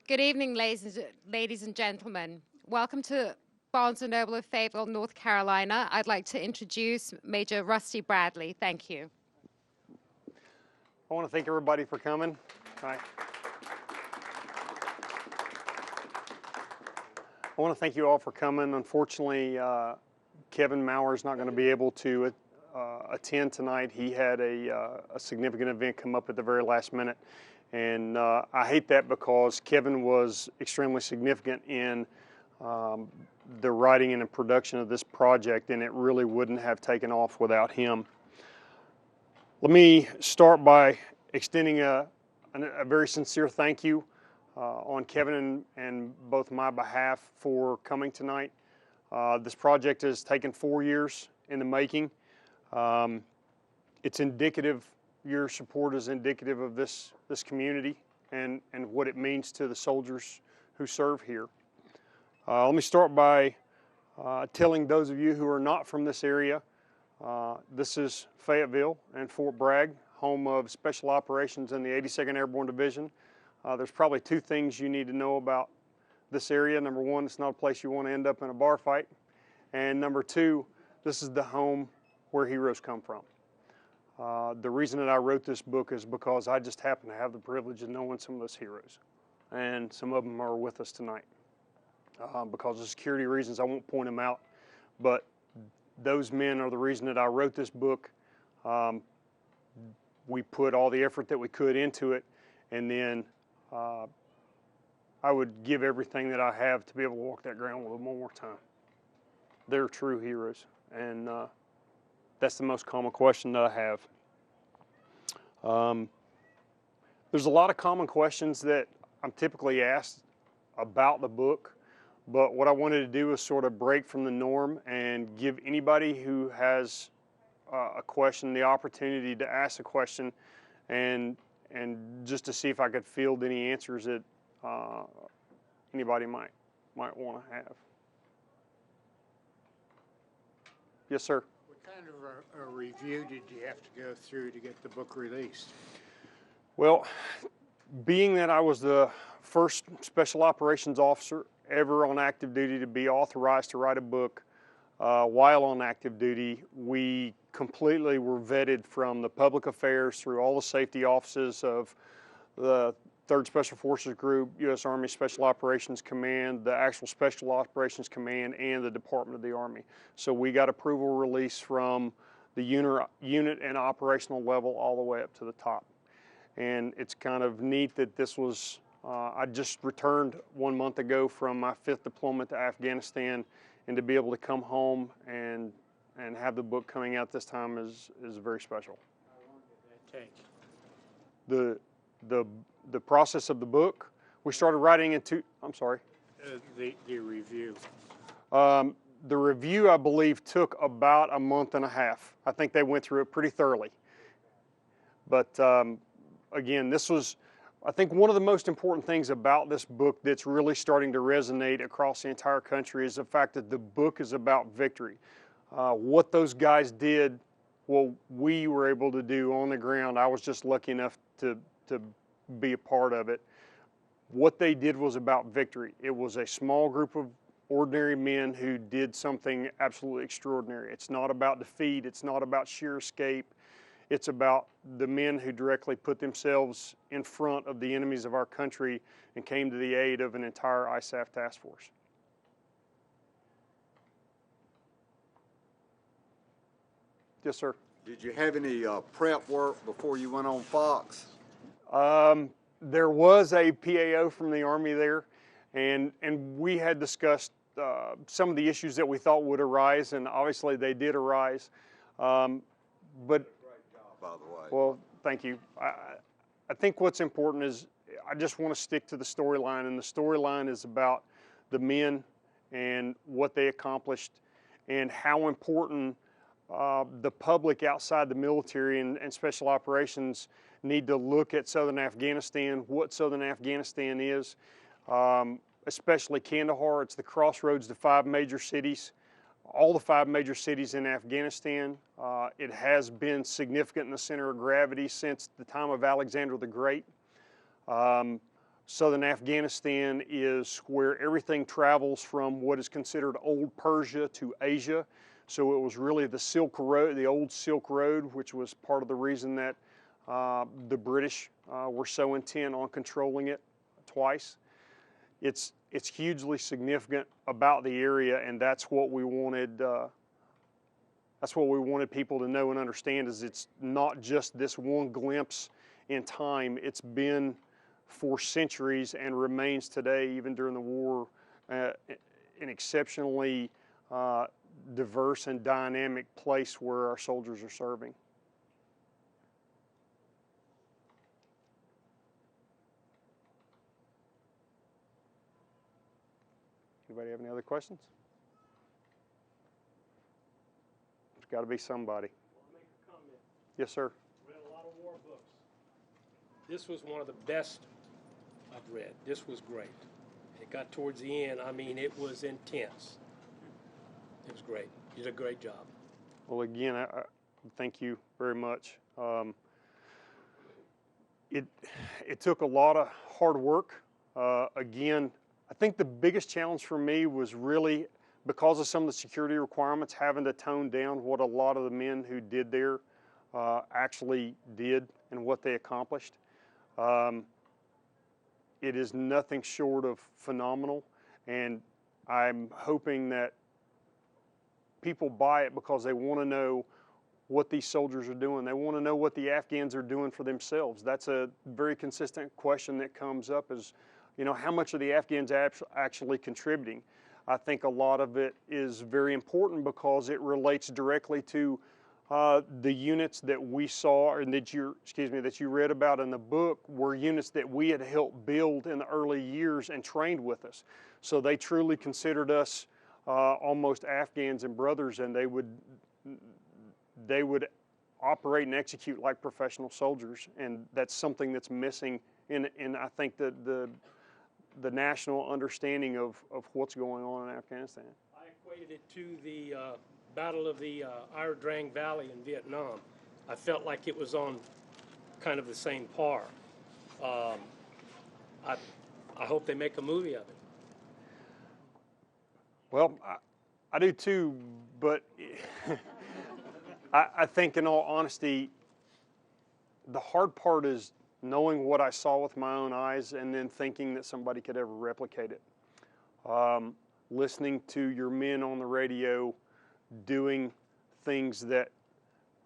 Good evening, ladies and gentlemen. Welcome to Barnes Noble of Fayetteville, North Carolina. I'd like to introduce Major Rusty Bradley. Thank you. I want to thank everybody for coming. Hi. I want to thank you all for coming. Unfortunately, Kevin Maurer is not going to be able to attend tonight. He had a significant event come up at the very last minute. And I hate that because Kevin was extremely significant in the writing and the production of this project, and it really wouldn't have taken off without him. Let me start by extending a very sincere thank you on Kevin and both my behalf for coming tonight. This project has taken 4 years in the making. It's indicative. Your support is indicative of this community and what it means to the soldiers who serve here. Let me start by telling those of you who are not from this area, this is Fayetteville and Fort Bragg, home of Special Operations in the 82nd Airborne Division. There's probably two things you need to know about this area. Number one, it's not a place you want to end up in a bar fight. And number two, this is the home where heroes come from. The reason that I wrote this book is because I just happen to have the privilege of knowing some of those heroes. And some of them are with us tonight. Because of security reasons, I won't point them out. But those men are the reason that I wrote this book. We put all the effort that we could into it. And then I would give everything that I have to be able to walk that ground a little more time. They're true heroes. And that's the most common question that I have. There's a lot of common questions that I'm typically asked about the book, but what I wanted to do is sort of break from the norm and give anybody who has a question the opportunity to ask a question and just to see if I could field any answers that anybody might want to have. Yes, sir. What kind of a review did you have to go through to get the book released? Well, being that I was the first special operations officer ever on active duty to be authorized to write a book while on active duty, we completely were vetted from the public affairs through all the safety offices of the 3rd Special Forces Group, U.S. Army Special Operations Command, the actual Special Operations Command, and the Department of the Army. So we got approval release from the unit and operational level all the way up to the top. And it's kind of neat that this was, I just returned 1 month ago from my 5th deployment to Afghanistan, and to be able to come home and have the book coming out this time is very special. How long did that take? The process of the book, we started writing I'm sorry. The review. The review, I believe, took about a month and a half. I think they went through it pretty thoroughly. But again, this was, I think one of the most important things about this book that's really starting to resonate across the entire country is the fact that the book is about victory. What those guys did, what we were able to do on the ground, I was just lucky enough to be a part of it. What they did was about victory. It was a small group of ordinary men who did something absolutely extraordinary. It's not about defeat. It's not about sheer escape. It's about the men who directly put themselves in front of the enemies of our country and came to the aid of an entire ISAF task force. Yes, sir. Did you have any prep work before you went on Fox? There was a PAO from the Army there, and we had discussed some of the issues that we thought would arise, and obviously they did arise. But Great job, by the way. well, thank you. I think what's important is I just want to stick to the storyline, and the storyline is about the men and what they accomplished and how important the public outside the military and special operations need to look at Southern Afghanistan, what Southern Afghanistan is, especially Kandahar. It's the crossroads to 5 major cities, all the 5 major cities in Afghanistan. It has been significant in the center of gravity since the time of Alexander the Great. southern Afghanistan is where everything travels from what is considered old Persia to Asia. So it was really the Silk Road, the old Silk Road, which was part of the reason that the British were so intent on controlling it twice. It's hugely significant about the area, and that's what we wanted. That's what we wanted people to know and understand. Is it's not just this one glimpse in time. It's been for centuries and remains today, even during the war, an exceptionally diverse and dynamic place where our soldiers are serving. Anybody have any other questions? There's got to be somebody. I'll make a comment. Yes, sir. Read a lot of war books. This was one of the best I've read. This was great. It got towards the end. I mean, it was intense. It was great. You did a great job. Well, again, I thank you very much. It took a lot of hard work. Again, I think the biggest challenge for me was really because of some of the security requirements, having to tone down what a lot of the men who did there actually did and what they accomplished. It is nothing short of phenomenal, and I'm hoping that people buy it because they want to know what these soldiers are doing. They want to know what the Afghans are doing for themselves. That's a very consistent question that comes up is, you know, how much are the Afghans actually contributing? I think a lot of it is very important because it relates directly to the units that we saw and that you read about in the book were units that we had helped build in the early years and trained with us. So they truly considered us almost Afghans and brothers, and they would operate and execute like professional soldiers, and that's something that's missing in I think the national understanding of what's going on in Afghanistan. I equated it to the Battle of the Iron Valley in Vietnam. I felt like it was on kind of the same par. I hope they make a movie of it. Well, I do too, but I think in all honesty, the hard part is knowing what I saw with my own eyes and then thinking that somebody could ever replicate it. Listening to your men on the radio doing things that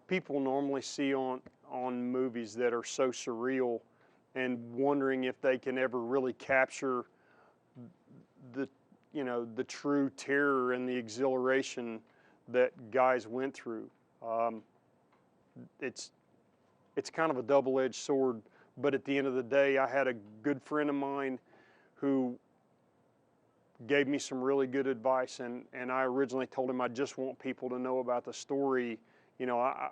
people normally see on movies that are so surreal, and wondering if they can ever really capture the true terror and the exhilaration that guys went through. It's kind of a double-edged sword, but at the end of the day, I had a good friend of mine who gave me some really good advice, and I originally told him I just want people to know about the story. You know, I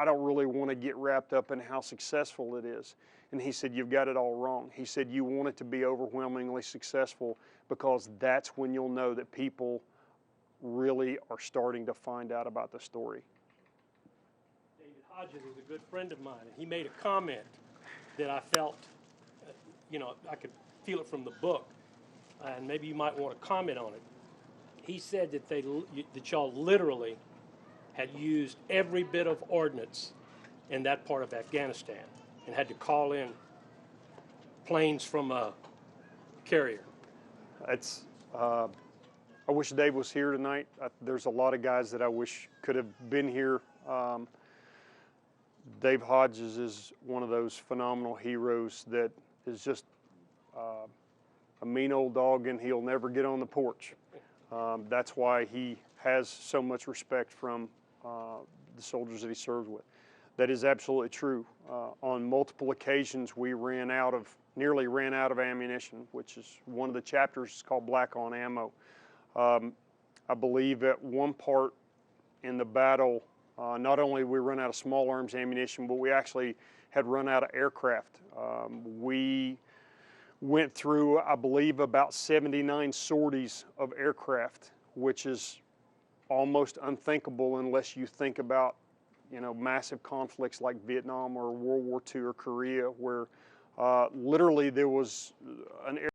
don't really want to get wrapped up in how successful it is. And he said, you've got it all wrong. He said, you want it to be overwhelmingly successful because that's when you'll know that people really are starting to find out about the story. David Hodges is a good friend of mine, and he made a comment that I felt, I could feel it from the book, and maybe you might want to comment on it. He said that y'all literally had used every bit of ordnance in that part of Afghanistan and had to call in planes from a carrier. It's, I wish Dave was here tonight. There's a lot of guys that I wish could have been here. Dave Hodges is one of those phenomenal heroes that is just a mean old dog, and he'll never get on the porch. That's why he has so much respect from the soldiers that he served with. That is absolutely true. On multiple occasions, we nearly ran out of ammunition, which is one of the chapters is called Black on Ammo. I believe at one part in the battle, not only we run out of small arms ammunition, but we actually had run out of aircraft. We went through, I believe, about 79 sorties of aircraft, which is almost unthinkable unless you think about, massive conflicts like Vietnam or World War II or Korea, where Literally, there was an